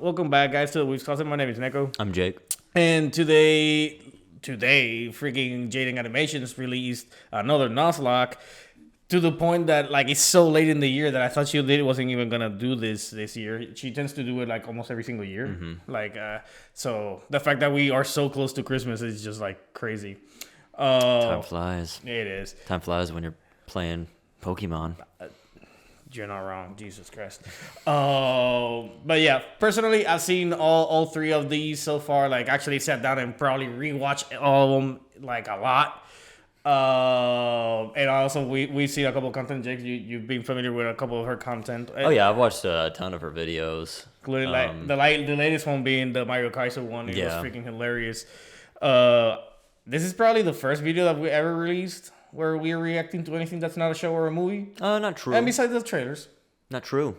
Welcome back, guys, to the Weebs Closet. My name is Nekko. I'm Jake. And today, freaking Jaiden Animations released another Nuzlocke to the point that, like, it's so late in the year that I thought she wasn't even going to do this year. She tends to do it, like, almost every single year. Mm-hmm. Like, so the fact that we are so close to Christmas is just, like, crazy. Time flies. It is. Time flies when you're playing Pokemon. You're not wrong, Jesus Christ. But yeah, personally, I've seen all three of these so far. Like, actually sat down and probably rewatched all of them, like, a lot. And also, we've seen a couple of content. Jake, you've been familiar with a couple of her content. Oh yeah, I've watched a ton of her videos. Including, like, the latest one being the Mario Kaiser one. It was freaking hilarious. This is probably the first video that we ever released where we are reacting to anything that's not a show or a movie. Not true. And besides the trailers. Not true.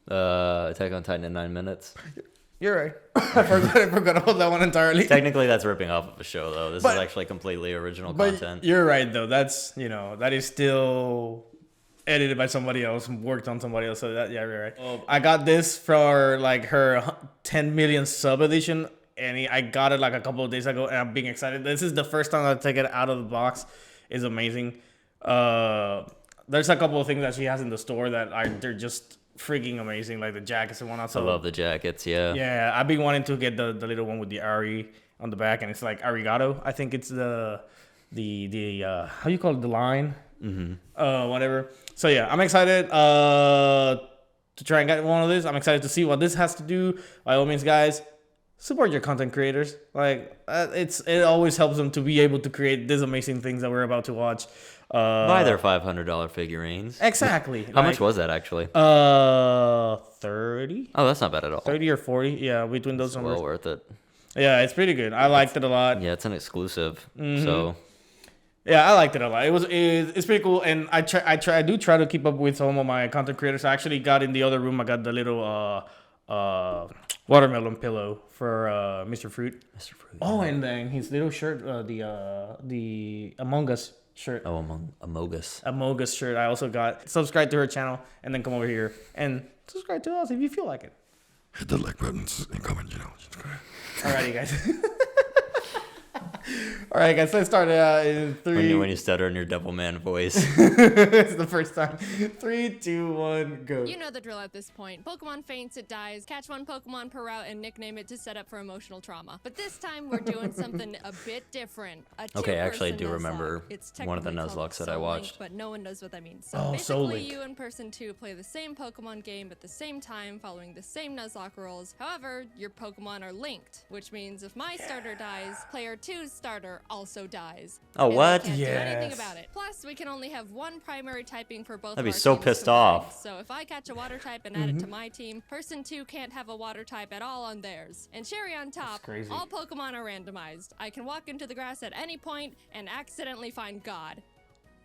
Attack on Titan in 9 minutes. You're right. I forgot about that one entirely. Technically, that's ripping off of a show, though. This is actually completely original content. You're right, though. That's, that is still edited by somebody else, worked on somebody else. So you're right. I got this for, like, her 10 million sub edition. And I got it, like, a couple of days ago. And I'm being excited. This is the first time I take it out of the box. It's amazing. There's a couple of things that she has in the store that they're just freaking amazing, like the jackets and whatnot. So, I love the jackets, yeah. Yeah, I've been wanting to get the little one with the Ari on the back, and it's like arigato. I think it's the how you call it, the line, whatever. So yeah, I'm excited to try and get one of these. I'm excited to see what this has to do. By all means, guys, support your content creators. Like, it always helps them to be able to create these amazing things that we're about to watch. Buy their $500 figurines. Exactly. How much was that, actually? 30. Oh, that's not bad at all. 30 or 40. Yeah, between those numbers. Well worth it. Yeah, it's pretty good. I liked it a lot. Yeah, it's an exclusive. So. Yeah, I liked it a lot. It's pretty cool, and I do try to keep up with some of my content creators. I actually got in the other room. I got the little watermelon pillow for Mr. Fruit. Mr. Fruit. Oh, and then his little shirt, the Among Us shirt. Oh, Among Us shirt. I also got. Subscribe to her channel, and then come over here and subscribe to us if you feel like it. Hit the like buttons and comment, subscribe. Alrighty, guys. All right, guys, let's start in 3. When you stutter in your Devilman voice. It's the first time. 3, 2, 1, go. You know the drill at this point. Pokemon faints, it dies. Catch one Pokemon per route and nickname it to set up for emotional trauma. But this time we're doing something a bit different. Okay, actually, I do remember one of the Nuzlockes that I watched. But no one knows what that means. So basically, you and Person 2 play the same Pokemon game at the same time, following the same Nuzlocke rules. However, your Pokemon are linked, which means if my starter dies, player 2's starter also dies. Oh, what? Can't do anything about it. Plus, we can only have one primary typing for both. I'd be of our so teams pissed combined. off. So if I catch a water type and add it to my team, Person 2 can't have a water type at all on theirs. And cherry on top, all Pokemon are randomized. I can walk into the grass at any point and accidentally find God.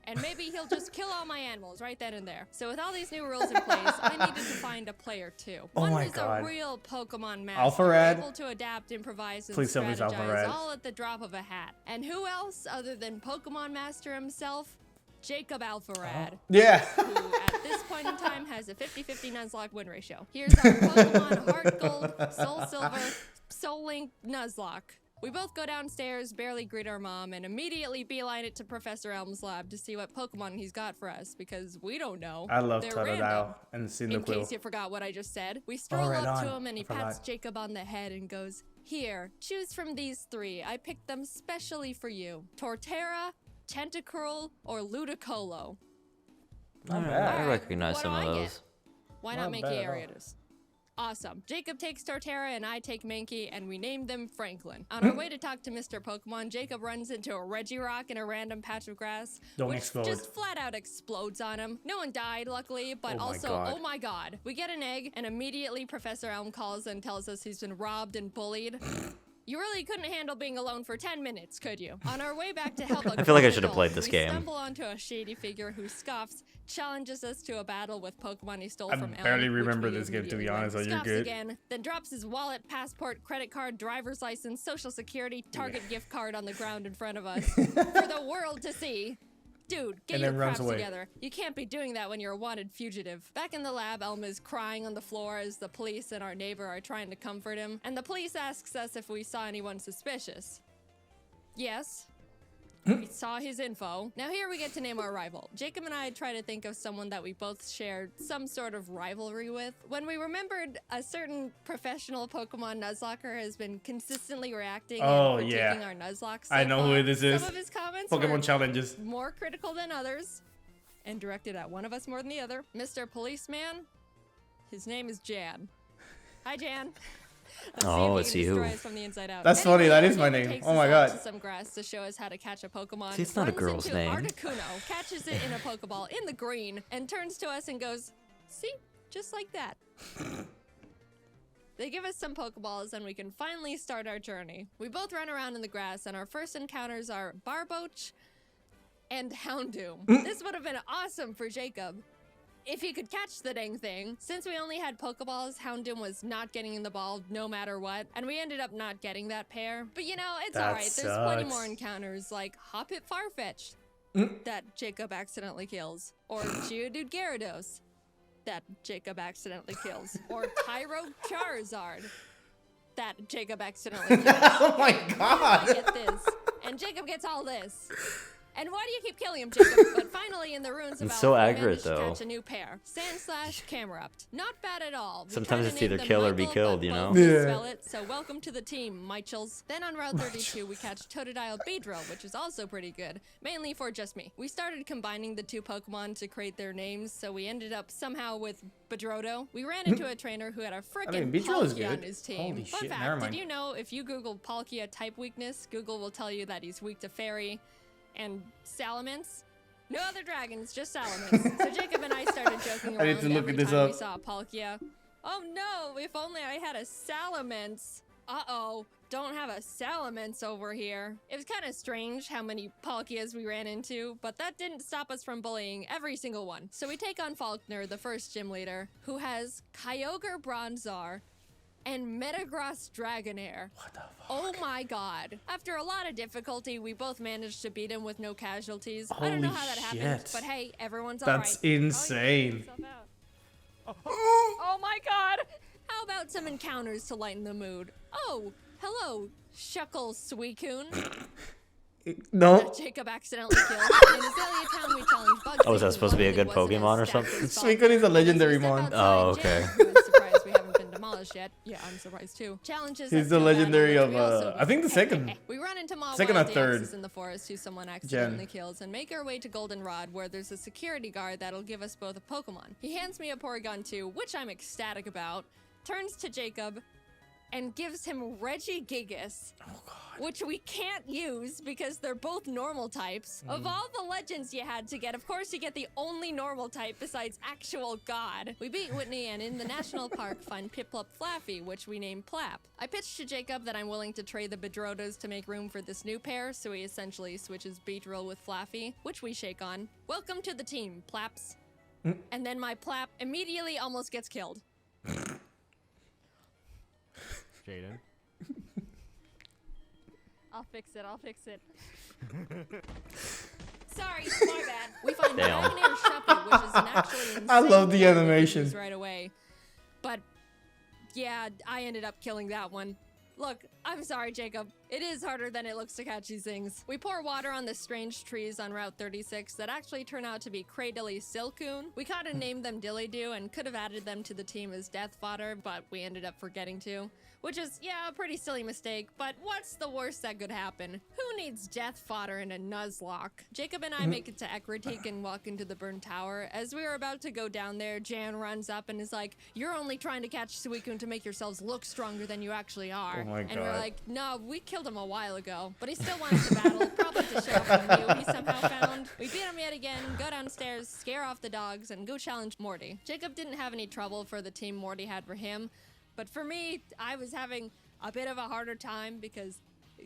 And maybe he'll just kill all my animals right then and there. So with all these new rules in place, I needed to find a player 2. One who's a real Pokemon master, able to adapt, improvise, and strategize all at the drop of a hat. And who else other than Pokemon Master himself? Jacob Alpharad. Yeah. Who at this point in time has a 50-50 Nuzlocke win ratio. Here's our Pokemon Heart Gold, Soul Silver, Soul Link Nuzlocke. We both go downstairs, barely greet our mom, and immediately beeline it to Professor Elm's lab to see what Pokemon he's got for us, because we don't know. I love Totodile and Cyndaquil. In case you forgot what I just said, we stroll up to him and he pats Jacob on the head and goes, "Here, choose from these 3. I picked them specially for you. Torterra, Tentacruel, or Ludicolo." I recognize some of those. Why not Mankey Aerators? Awesome. Jacob takes Torterra and I take Mankey, and we name them Franklin. On our way to talk to Mr. Pokemon, Jacob runs into a Regirock in a random patch of grass, which just flat out explodes on him. No one died, luckily, but oh my god. We get an egg, and immediately Professor Elm calls and tells us he's been robbed and bullied. You really couldn't handle being alone for 10 minutes, could you? On our way back to help I feel like I should have played this game. We stumble onto a shady figure who scoffs, challenges us to a battle with Pokemon he stole from Elm. I barely remember this game, to be honest, so you're good. Again, then drops his wallet, passport, credit card, driver's license, social security, Target gift card on the ground in front of us for the world to see. Dude, get And your then runs crafts away. together. You can't be doing that when you're a wanted fugitive. Back in the lab, Elm is crying on the floor as the police and our neighbor are trying to comfort him. And the police asks us if we saw anyone suspicious. Yes. We saw his info. Now here we get to name our rival. Jacob and I try to think of someone that we both shared some sort of rivalry with. When we remembered a certain professional Pokemon Nuzlocker has been consistently reacting Oh, and yeah. critiquing our Nuzlocke so I know who far, this is. Some of his comments Pokemon were challenges. more critical than others and directed at one of us more than the other. Mr. Policeman, his name is Jan. Hi, Jan. Let's see who. From the inside out. That's funny, that our is my neighbor name. takes Oh my us out God. to some grass to show us how to catch a Pokemon. See, it's not a runs girl's into name. Articuno, catches it in a Pokeball in the green, and turns to us and goes, "See, just like that." They give us some Pokeballs and we can finally start our journey. We both run around in the grass and our first encounters are Barboach and Houndoom. This would have been awesome for Jacob if he could catch the dang thing. Since we only had Pokeballs, Houndoom was not getting in the ball no matter what, and we ended up not getting that pair. But you know, it's That alright. There's plenty sucks. more encounters like Hoppip Farfetch'd that Jacob accidentally kills, or Geodude Gyarados that Jacob accidentally kills, or Pyro Charizard that Jacob accidentally kills. Oh my I God. get this, and Jacob gets all this. And why do you keep killing him, Jacob? But finally, in the ruins of It's so Alpha, we accurate, managed to though. catch a new pair. Sand/Camerupt. Not bad at all. We Sometimes kinda it's either named them kill or be Michael, killed, but you know? both Yeah. misspell it, so welcome to the team, Michels. Then on Route 32, we catch Totodile Beedrill, which is also pretty good, mainly for just me. We started combining the two Pokemon to create their names, so we ended up somehow with Bedrodo. We ran into a trainer who had a frickin' Beedrill is Palkia on good. his team. Holy Fun shit, fact, never mind. did you know if you Google Palkia type weakness, Google will tell you that he's weak to Fairy and Salamence? No other dragons, just Salamence. So Jacob and I started joking I around need to look every at this time we up. saw a Palkia. Oh no, if only I had a Salamence. Uh-oh, don't have a Salamence over here. It was kind of strange how many Palkias we ran into, but that didn't stop us from bullying every single one. So we take on Faulkner, the first gym leader, who has Kyogre Bronzor and Metagross Dragonair. What the fuck? Oh my God. After a lot of difficulty, we both managed to beat him with no casualties. I don't know Holy how that happened, shit. but hey, everyone's That's alright. insane. Oh my God. How about some encounters to lighten the mood? Oh, hello, Shuckle Suicune. No. Jacob accidentally killed. In Azalea Town, we challenged Bugsy. Oh, is that supposed to be a good Wasn't as Pokemon or stacked something? as Suicune is a legendary Step mon. outside, Oh, Jan, okay. who is surprised we haven't been demolished yet. Yeah, I'm surprised too. Challenges. He's us the to a battle, legendary which of, we also I think the beat. second. We run into Mawile Second or the third Axis in the forest who someone accidentally kills and make our way to Goldenrod where there's a security guard that'll give us both a Pokemon. He hands me a Porygon 2, which I'm ecstatic about, turns to Jacob, and gives him Regigigas, which we can't use because they're both normal types. Of all the legends you had to get, of course you get the only normal type besides actual God. We beat Whitney and in the national park find Piplup Flaffy, which we named Plap. I pitched to Jacob that I'm willing to trade the Bedrodos to make room for this new pair, so he essentially switches Beedrill with Flaffy, which we shake on. Welcome to the team, Plaps. And then my Plap immediately almost gets killed. Jaiden. I'll fix it. Sorry, my bad. We find Damn. Dragonair Shuppy, which is an actually insane I love the character to animation. use right away. But yeah, I ended up killing that one. Look, I'm sorry, Jacob. It is harder than it looks to catch these things. We pour water on the strange trees on Route 36 that actually turn out to be Cradily Silcoon. We kinda named them Dillydoo and could have added them to the team as death fodder, but we ended up forgetting to. Which is, yeah, a pretty silly mistake, but what's the worst that could happen? Who needs death fodder in a Nuzlocke? Jacob and I make it to Ekritik and walk into the Burn Tower. As we were about to go down there, Jan runs up and is like, "You're only trying to catch Suicune to make yourselves look stronger than you actually are." Oh my And we're God. like, "No, we killed him a while ago." But he still wanted to battle, probably to show off the new he somehow found. We beat him yet again, go downstairs, scare off the dogs, and go challenge Morty. Jacob didn't have any trouble for the team Morty had for him. But for me, I was having a bit of a harder time because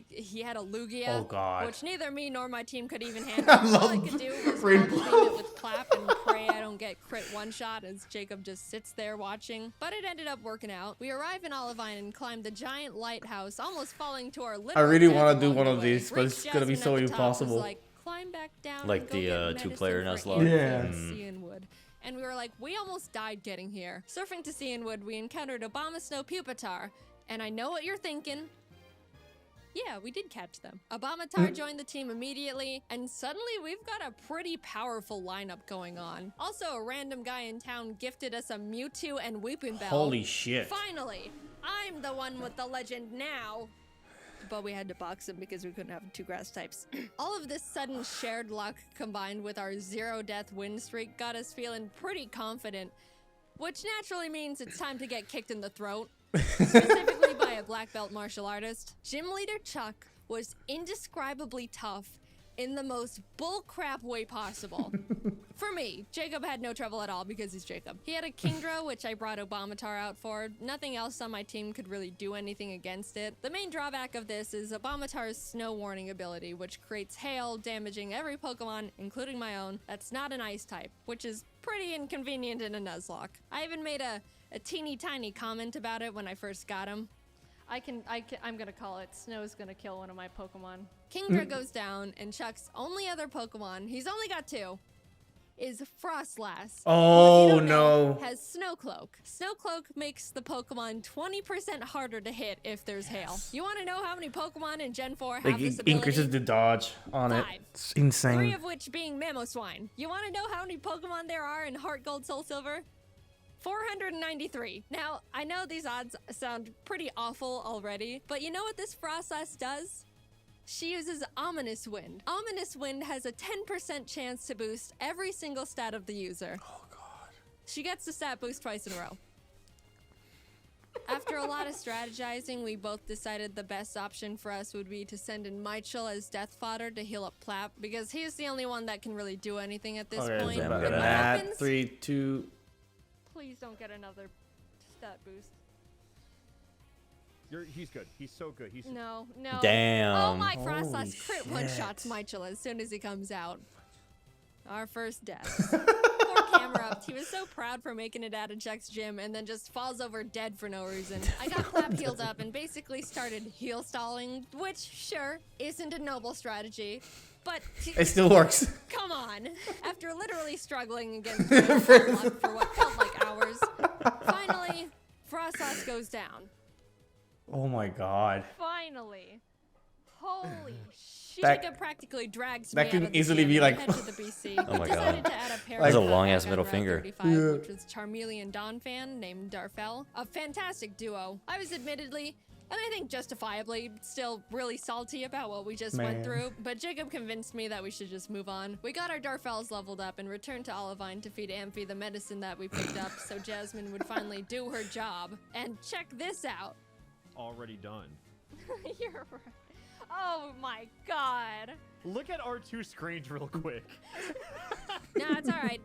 he had a Lugia, Oh, God. which neither me nor my team could even handle. All I could do was Rainbow. beam it with Clap and pray I don't get crit one-shot as Jacob just sits there watching. But it ended up working out. We arrive in Olivine and climb the giant lighthouse, almost falling to our literal I really death want to do along one the of way. these, but it's Reached gonna be Jasmine so at the top, was impossible. like, climb back down. Like and go the, get 2-player medicine Nuzlocke? for Yeah. Cianwood. And we were like, we almost died getting here. Surfing to Cianwood, we encountered Obama Snow Pupitar. And I know what you're thinking. Yeah, we did catch them. Obamatar joined the team immediately, and suddenly we've got a pretty powerful lineup going on. Also, a random guy in town gifted us a Mewtwo and Weeping Bell. Holy shit. Finally, I'm the one with the legend now. But we had to box him because we couldn't have 2 grass types. All of this sudden shared luck combined with our 0-death win streak got us feeling pretty confident, which naturally means it's time to get kicked in the throat. Specifically by a black belt martial artist. Gym leader Chuck was indescribably tough in the most bullcrap way possible. For me, Jacob had no trouble at all because he's Jacob. He had a Kingdra, which I brought Obamatar out for. Nothing else on my team could really do anything against it. The main drawback of this is Obamatar's Snow Warning ability, which creates hail, damaging every Pokemon, including my own, that's not an ice type, which is pretty inconvenient in a Nuzlocke. I even made a teeny tiny comment about it when I first got him. I'm gonna call it. Snow's gonna kill one of my Pokemon. Kingdra goes down, and Chuck's only other Pokemon, he's only got 2, is Frostlass. Oh, who, if you don't know, no. has Snowcloak. Snowcloak makes the Pokemon 20% harder to hit if there's hail. You want to know how many Pokemon in Gen 4 have Like, this it ability? increases the dodge on it. 5. It's 3 insane. of which being Mamoswine. You want to know how many Pokemon there are in Heart Gold Soul Silver? 493. Now, I know these odds sound pretty awful already, but you know what this Frostlass does? She uses Ominous Wind. Ominous Wind has a 10% chance to boost every single stat of the user. Oh, God. She gets the stat boost twice in a row. After a lot of strategizing, we both decided the best option for us would be to send in Michel as death fodder to heal up Plap, because he's the only one that can really do anything at this Okay, point. so I'm about gonna- What that. happens? 3, 2. Please don't get another stat boost. He's good. He's so good. He's No. Damn. Oh my Holy Frostlass crit one shit. shots Michel as soon as he comes out. Our first death. Poor Camerupt. He was so proud for making it out of Chuck's gym and then just falls over dead for no reason. I got Clap healed up and basically started heal stalling, which, sure, isn't a noble strategy. But It still works. come on. After literally struggling against luck for what felt like hours, finally, Frostlass goes down. Oh, my God. Finally. Holy shit. That- Jacob practically drags that me could out of the easily gym be and like- head to the BC. Oh my Decided God. to add a pair That's a of long-ass back middle on Route finger. 35, Yeah. which was Charmeleon Dawn fan named Darfell. A fantastic duo. I was admittedly, and I think justifiably, still really salty about what we just went Man. through, but Jacob convinced me that we should just move on. We got our Darfells leveled up and returned to Olivine to feed Amphi the medicine that we picked up so Jasmine would finally do her job. And check this out. already done. You're right. Oh my god. Look at our 2 screens real quick. Nah, it's alright.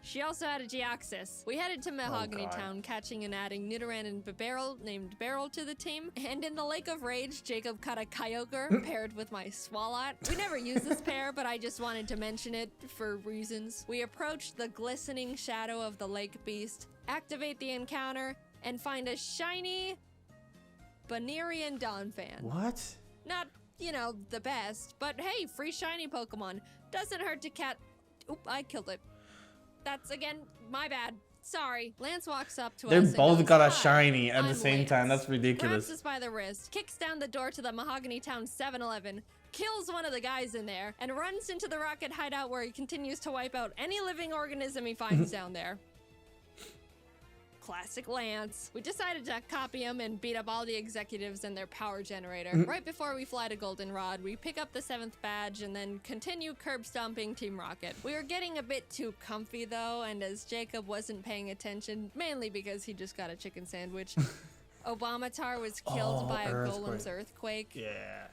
She also had a Geoxys. We headed to Mahogany God. Town, catching and adding Nidoran and Barrel named Beryl to the team. And in the Lake of Rage, Jacob caught a Kyogre paired with my Swalot. We never used this pair, but I just wanted to mention it for reasons. We approached the glistening shadow of the lake beast, activate the encounter, and find a shiny Banerian Donphan. What? Not, you know, the best, but hey, free shiny Pokemon. Doesn't hurt to Oop, I killed it. That's, again, my bad. Sorry. Lance walks up to They us and both goes, got a "Hi, shiny at the I'm same time. Lance." That's ridiculous. Grabs us by the wrist, kicks down the door to the Mahogany Town 7-Eleven, kills one of the guys in there, and runs into the rocket hideout where he continues to wipe out any living organism he finds down there. Classic Lance. We decided to copy him and beat up all the executives and their power generator. Right before we fly to Goldenrod, we pick up the 7th badge and then continue curb-stomping Team Rocket. We were getting a bit too comfy though, and as Jacob wasn't paying attention, mainly because he just got a chicken sandwich, Obamatar was killed by a Golem's Earthquake. Yeah.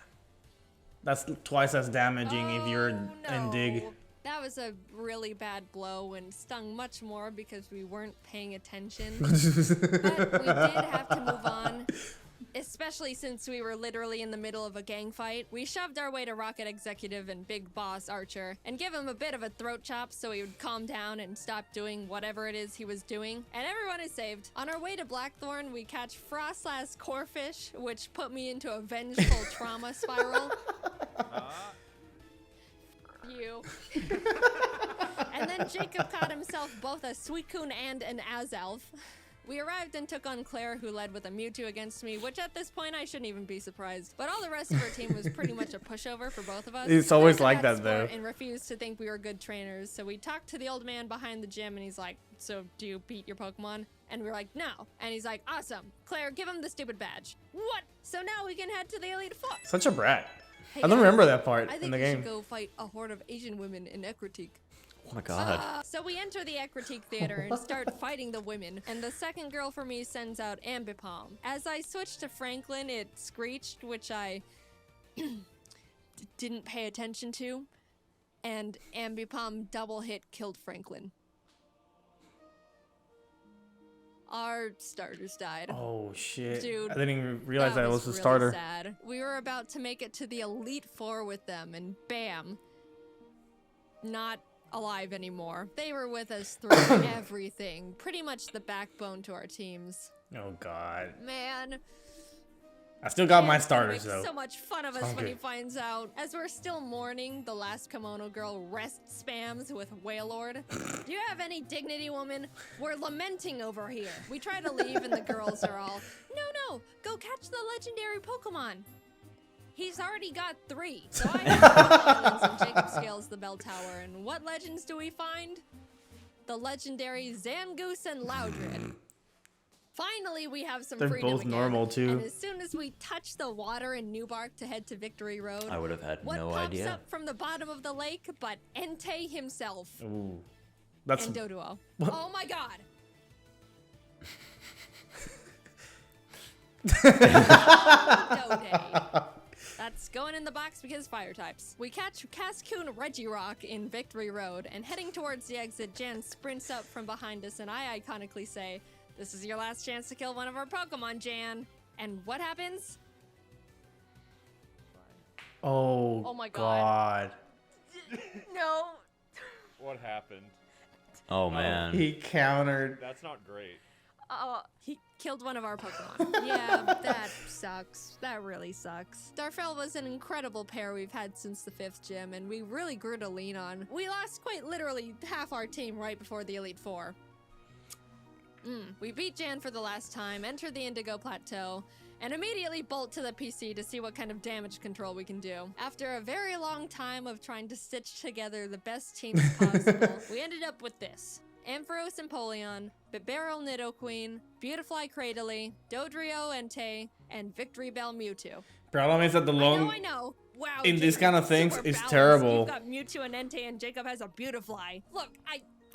That's twice as damaging if you're in dig. That was a really bad blow and stung much more because we weren't paying attention. But we did have to move on, especially since we were literally in the middle of a gang fight. We shoved our way to Rocket Executive and Big Boss Archer and give him a bit of a throat chop so he would calm down and stop doing whatever it is he was doing. And everyone is saved. On our way to Blackthorn, we catch Frostlass Corefish, which put me into a vengeful trauma spiral. you. And then Jacob caught himself both a Suicune and an Azelf. We arrived and took on Claire, who led with a Mewtwo against me, which at this point I shouldn't even be surprised. But all the rest of our team was pretty much a pushover for both of us. It's always like that, though. And refused to think we were good trainers. So we talked to the old man behind the gym, and he's like, "So do you beat your Pokemon?" And we're like, "No." And he's like, "Awesome. Claire, give him the stupid badge." What? So now we can head to the Elite Four. Such a brat. Hey, I don't remember that part I think in the we game. should go fight a horde of Asian women in Ekritik. Oh my god. So we enter the Ekritik Theater and start fighting the women, and the second girl for me sends out Ambipom. As I switched to Franklin, it screeched, which I didn't pay attention to, and Ambipom double hit killed Franklin. Our starters died. Oh shit. Dude, I didn't even realize that it was the really starter. Sad. We were about to make it to the Elite Four with them, and bam. Not alive anymore. They were with us through everything. Pretty much the backbone to our teams. Oh god. Man. I still got my Dan's gonna starters make though. so much fun of us Sounds when he good. finds out. As we're still mourning, the last kimono girl rest spams with Wailord. Do you have any dignity, woman? We're lamenting over here. We try to leave and the girls are all, no, go catch the legendary Pokemon. He's already got 3. So I have islands and Jacob scales the bell tower. And what legends do we find? The legendary Zangoose and Loudred. Finally, we have some They're freedom both again. normal, too. And as soon as we touch the water in Newbark to head to Victory Road, I would have had what no pops idea. up from the bottom of the lake but Entei himself Ooh. That's and Doduo. Oh my god! Dode. That's going in the box because fire types. We catch Cascoon Regirock in Victory Road, and heading towards the exit, Jan sprints up from behind us, and I iconically say, "This is your last chance to kill one of our Pokemon, Jan." And what happens? Oh, Oh my God. No. What happened? Oh man. He countered. That's not great. He killed one of our Pokemon. Yeah, that sucks. That really sucks. Darfell was an incredible pair we've had since the 5th gym, and we really grew to lean on. We lost quite literally half our team right before the Elite Four. We beat Jan for the last time, enter the Indigo Plateau, and immediately bolt to the PC to see what kind of damage control we can do. After a very long time of trying to stitch together the best teams possible, we ended up with this. Ampharos Empoleon, Bibarel Nidoqueen, Beautifly Cradily, Dodrio Entei, and Victory Bell Mewtwo. Problem is that the long I know. Wow. in these Jacob kind of is things super is balanced. terrible. You've got Mewtwo and Entei, and Jacob has a Beautifly. Look,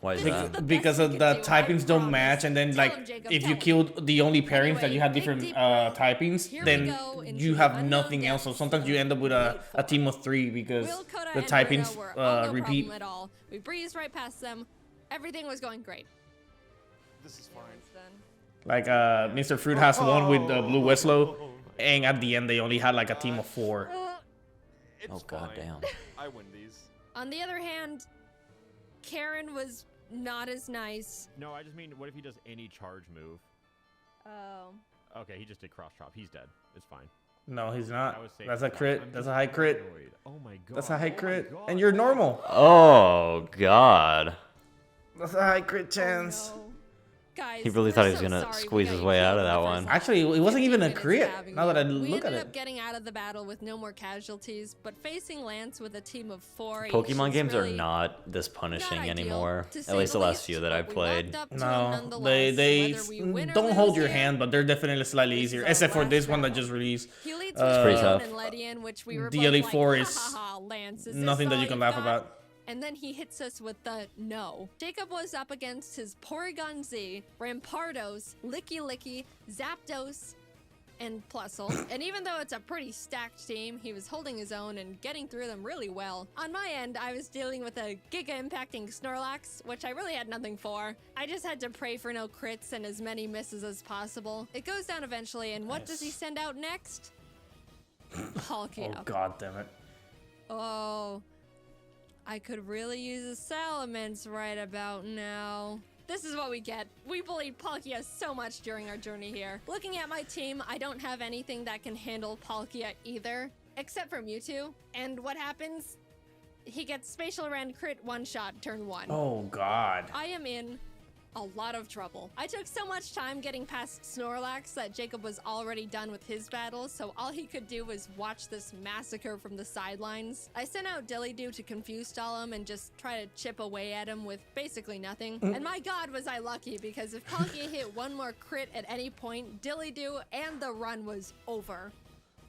Why is This that? is the because best of we the can do, typings I don't promise. match, and then Tell like him, Jacob, if tell you him. killed the only pairings that Anyway, you had big different deep breath. typings, Here we then go into you the have unknown nothing else. So depths sometimes of you end up with a Elite team of 3 because Will, Coda, the and typings Bruno were all no repeat. problem at all. We breezed right past them. Everything was going great. This is fine. Like Mr. Fruit has one with Blue Westlow, and at the end they only had like a team of 4. It's Oh fine. goddamn. I win these. On the other hand, Karen was not as nice. No, I just mean, what if he does any charge move? Oh. Okay, he just did cross chop. He's dead. It's fine. No, he's I not. was safe That's with a that. crit. I'm That's just a high crit. paranoid. Oh my god. That's a high Oh my crit, God. and you're normal. Oh god. That's a high crit chance. Oh, no. Guys, He really we're thought he was so gonna sorry we squeeze got his you way killed out of in that the one. first Actually, it wasn't 15 even a minutes crit. having Now that I you. look at We ended it. up getting out of the battle with no more casualties, but facing Lance with a team of 4 Pokemon is games really are not this punishing not ideal, anymore. to At say least the last least, few that but I've we played. walked up to him No, nonetheless, they whether we win or don't hold lose your here. hand, but they're definitely slightly This easier. is our Except for last this one that battle. just released. He leads Uh, with pretty Stone tough. and Ledian, which we were The both Elite like, Four "Ha, is ha, ha, Lance, is nothing this that all you can you've laugh got?" about. And then he hits us with the no. Jacob was up against his Porygon Z, Rampardos, Licky Licky, Zapdos, and Plusle. And even though it's a pretty stacked team, he was holding his own and getting through them really well. On my end, I was dealing with a giga-impacting Snorlax, which I really had nothing for. I just had to pray for no crits and as many misses as possible. It goes down eventually, and what does he send out next? Palkia. Oh god damn it! Oh, I could really use a Salamence right about now. This is what we get. We bullied Palkia so much during our journey here. Looking at my team, I don't have anything that can handle Palkia either, except for Mewtwo. And what happens? He gets spatial rend crit one shot turn 1. Oh God. I am in a lot of trouble. I took so much time getting past Snorlax that Jacob was already done with his battle, so all he could do was watch this massacre from the sidelines. I sent out Dillydoo to confuse stall him and just try to chip away at him with basically nothing. And my God was I lucky, because if Palkia hit one more crit at any point, Dillydoo and the run was over.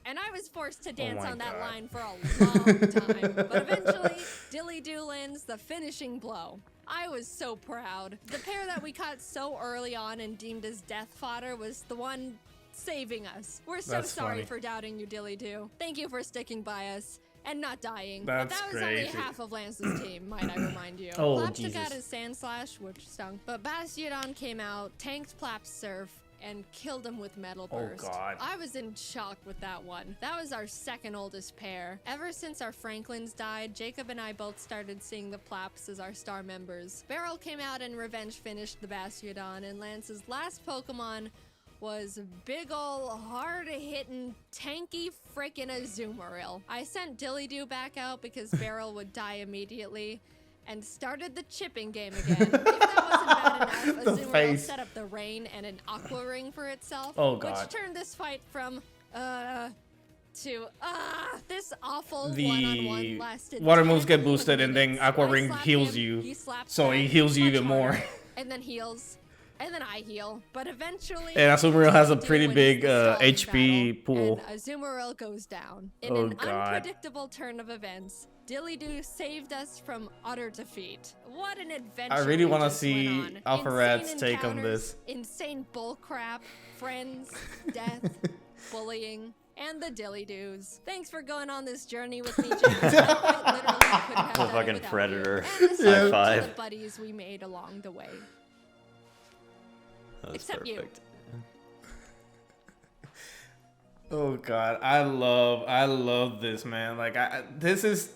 And I was forced to dance my on that God. line for a long time. But eventually, Dillydoo lands the finishing blow. I was so proud. The pair that we caught so early on and deemed as death fodder was the one saving us. We're so That's sorry funny. for doubting you, Dillydoo. Thank you for sticking by us and not dying. That's but that was crazy. only half of Lance's team, might I remind you. Oh, Plap took Jesus. out his Sand Slash, which stung. But Bastiodon came out, tanked Plap's Surf, and killed him with Metal Oh, Burst. God. I was in shock with that one. That was our second oldest pair. Ever since our Franklins died, Jacob and I both started seeing the Plaps as our star members. Beryl came out and revenge finished the Bastiodon, and Lance's last Pokemon was big ol' hard-hitting, tanky frickin' Azumarill. I sent Dillydoo back out because Beryl would die immediately, and started the chipping game again. If that wasn't bad enough, Azumarill face. set up the rain and an Aqua Ring for itself, Oh, God. which turned this fight from, to, this awful The one-on-one lasted water 10 moves get boosted and then minutes. Aqua I Ring slap heals him, you, he slaps so back he heals you much even more. harder, and then heals, and then I heal. But eventually, And Azumarill has a Dillydoo pretty wins big the stalling HP battle, pool. and Azumarill goes down. In Oh, an God. unpredictable turn of events, Dillydoo saved us from utter defeat. What an adventure! I really we want to just see went on. Alpha Rat's Insane take on encounters, this. Insane bullcrap, friends, death, bullying, and the Dillydoos. Thanks for going on this journey with me, James. I quite literally couldn't have done it fucking without predator. you. And the High to five. the buddies we made along the way. That was Except you. perfect. Oh God, I love this, man. Like this is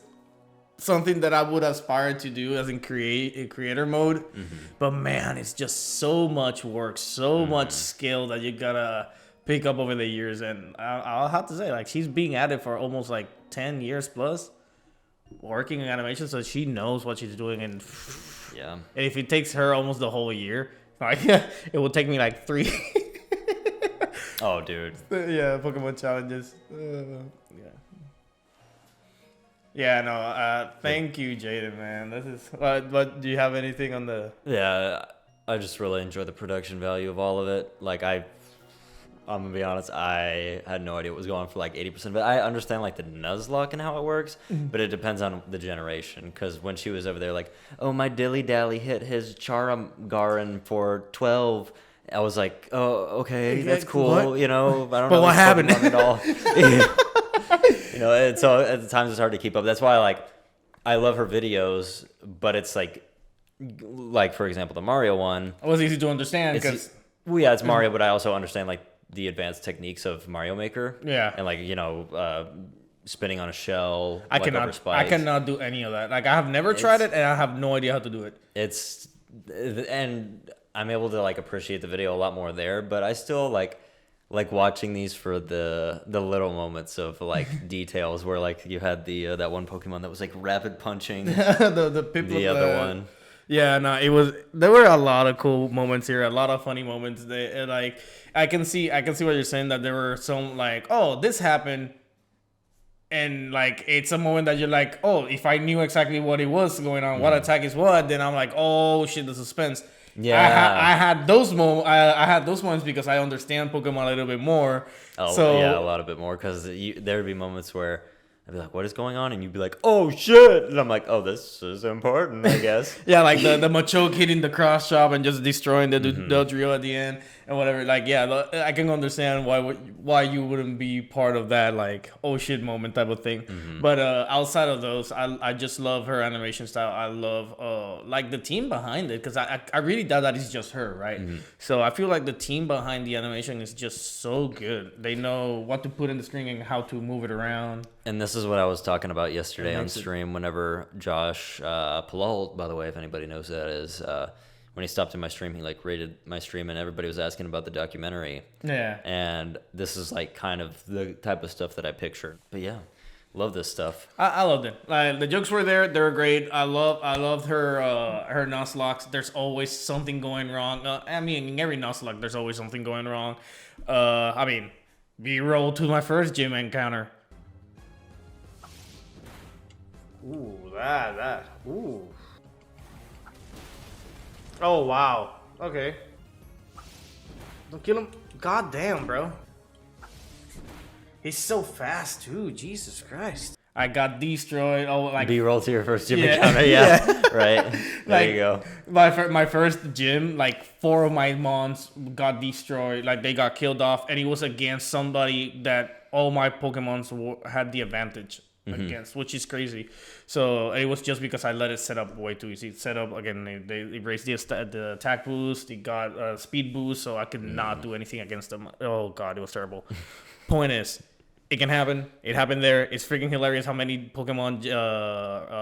something that I would aspire to do as in creator mode. But man, it's just so much work, so much skill that you gotta pick up over the years. And I'll have to say, like, she's being at it for almost like 10 years plus, working in animation, so she knows what she's doing. And Yeah. if it takes her almost the whole year, like, it will take me like 3. Oh, dude. Yeah, Pokemon challenges. Yeah. Yeah, no. Thank you, Jaiden, man. This is. But do you have anything on the? Yeah, I just really enjoy the production value of all of it. Like I'm gonna be honest, I had no idea what was going on for like 80%, but I understand like the Nuzlocke and how it works, but it depends on the generation. Because when she was over there, like, oh, my dilly dally hit his Charagaran for 12. I was like, oh, okay, that's cool, What? you know. I don't But know what this happened? Pokemon at all. You know, and so at the times it's hard to keep up. That's why, like, I love her videos, but it's like for example, the Mario one. It was easy to understand because. Well, yeah, it's Mario, but I also understand like the advanced techniques of Mario Maker. Yeah. And like, you know, spinning on a shell. I like, over cannot. I spikes. cannot do any of that. Like I have never tried it, and I have no idea how to do it. It's and I'm able to like appreciate the video a lot more there, but I still like watching these for the little moments of like details where like you had the that one Pokemon that was like rapid punching the people. the other one. Yeah, no, it was. There were a lot of cool moments here, a lot of funny moments. Like I can see what you're saying, that there were some like, oh, this happened, and like it's a moment that you're like, oh, if I knew exactly what it was going on, what attack is what, then I'm like, oh shit, the suspense. Yeah. I had those moments. I had those moments because I understand Pokemon a little bit more. Oh, so, yeah, a lot of bit more, because there would be moments where I'd be like, what is going on? And you'd be like, oh, shit. And I'm like, oh, this is important, I guess. Yeah, like the Machoke hitting the cross chop and just destroying the Dodrio at the end and whatever. Like, yeah, I can understand why you wouldn't be part of that, like, oh shit moment type of thing. But outside of those, I just love her animation style. I love like the team behind it, because I really doubt that it's just her, right? So I feel like the team behind the animation is just so good. They know what to put in the screen and how to move it around. And this is what I was talking about yesterday on makes it- stream whenever Josh Palalt, by the way, if anybody knows who that is, when he stopped in my stream, he like rated my stream and everybody was asking about the documentary. Yeah. And this is like kind of the type of stuff that I pictured. But yeah, Love this stuff. I loved it. Like, the jokes were there; they were great. I loved her Nuzlocke. There's always something going wrong. I mean, in every Nuzlocke, there's always something going wrong. I mean, B-roll to my first gym encounter. Ooh, ooh. Oh wow. Okay. Don't kill him. God damn, bro. He's so fast too. Jesus Christ. I got destroyed. Oh, like B-roll to your first gym Yeah. encounter. Yeah. Right. There you go. My first gym, like 4 of my mons got destroyed. Like they got killed off, and it was against somebody that all my Pokemons had the advantage against, which is crazy. So it was just because I let it set up way too easy. Set up again. They raised the attack boost. They got a speed boost, so I could not do anything against them. Oh god, it was terrible. Point is, it can happen. It happened there. It's freaking hilarious how many Pokemon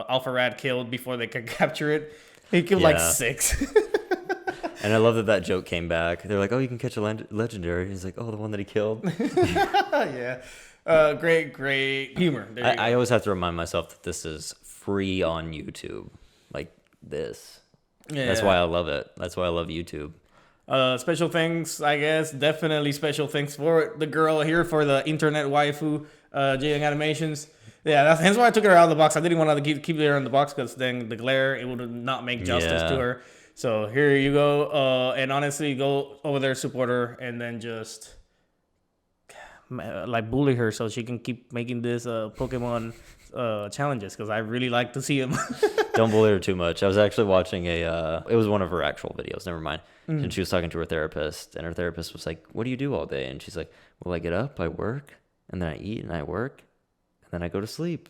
Alpha Rad killed before they could capture it. He killed like 6. And I love that joke came back. They're like, "Oh, you can catch a legendary." He's like, "Oh, the one that he killed." Yeah. Great humor. I always have to remind myself that this is free on YouTube. Like this. Yeah. That's why I love it. That's why I love YouTube. Special thanks, I guess. Definitely special thanks for the girl here for the internet waifu, Jaiden Animations. Yeah, that's why I took her out of the box. I didn't want to keep her in the box because then the glare, it would not make justice to her. So here you go. And honestly, go over there, support her, and then just like bully her so she can keep making this Pokemon challenges because I really like to see them. Don't bully her too much. I was actually watching it was one of her actual videos, never mind. And she was talking to her therapist, and her therapist was like, "What do you do all day?" And she's like, "Well, I get up, I work, and then I eat and I work, and then I go to sleep."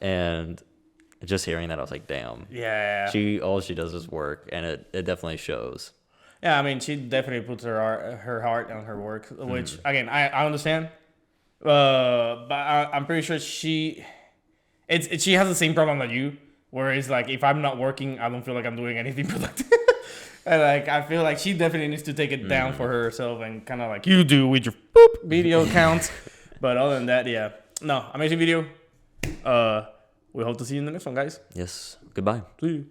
And just hearing that, I was like, damn. Yeah. All she does is work, and it definitely shows. Yeah, I mean, she definitely puts her heart on her work, which again I understand, but I'm pretty sure she has the same problem that you, where it's like if I'm not working, I don't feel like I'm doing anything productive, and like I feel like she definitely needs to take it down for herself and kind of like you do with your video counts. But other than that, yeah, no, amazing video. We hope to see you in the next one, guys. Yes. Goodbye. See you.